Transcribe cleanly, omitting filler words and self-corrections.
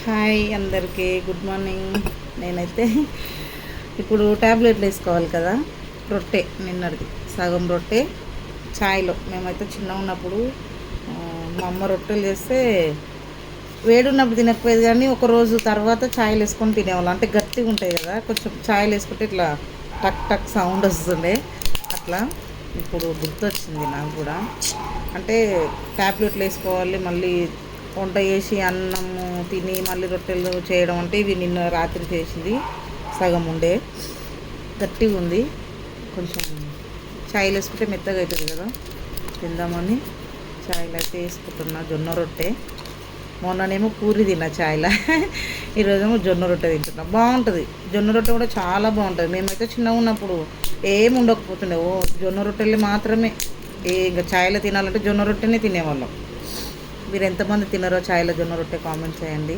Hi అందరికీ good morning. నేనైతే ఇప్పుడు ట్యాబ్లెట్లు వేసుకోవాలి కదా. రొట్టె నిన్నటిది సగం రొట్టె ఛాయ్లో. మేమైతే చిన్న ఉన్నప్పుడు మా అమ్మ రొట్టెలు చేస్తే వేడున్నప్పుడు తినకపోయేది, కానీ ఒకరోజు తర్వాత ఛాయ్లు వేసుకొని తినేవాళ్ళం. అంటే గట్టిగా ఉంటాయి కదా, కొంచెం ఛాయ్లు వేసుకుంటే ఇట్లా టక్ టక్ సౌండ్ వస్తుండే. అట్లా ఇప్పుడు గుర్తొచ్చింది నాకు కూడా. అంటే ట్యాబ్లెట్లు వేసుకోవాలి, మళ్ళీ వంట చేసి అన్నము తిని మళ్ళీ రొట్టెలు చేయడం అంటే ఇవి నిన్న రాత్రి చేసింది సగం ఉండే గట్టిగా ఉంది. కొంచెం ఛాయ్లు వేసుకుంటే మెత్తగా అవుతుంది కదా, తిందామని ఛాయ్లు అయితే వేసుకుంటున్నా. జొన్న రొట్టె మొన్ననేమో పూరి తిన్నా ఛాయ్లా, ఈరోజేమో జొన్న రొట్టె తింటున్నా. బాగుంటుంది జొన్న రొట్టె కూడా, చాలా బాగుంటుంది. మేమైతే చిన్నగా ఉన్నప్పుడు ఏమి ఉండకపోతుండే, జొన్న రొట్టెలు మాత్రమే. ఇంకా ఛాయ్లో తినాలంటే జొన్న రొట్టెనే తినేవాళ్ళం. మీరు ఎంతమంది తిన్నారో ఛాయ్లో జొన్న రొట్టె కామెంట్ చేయండి.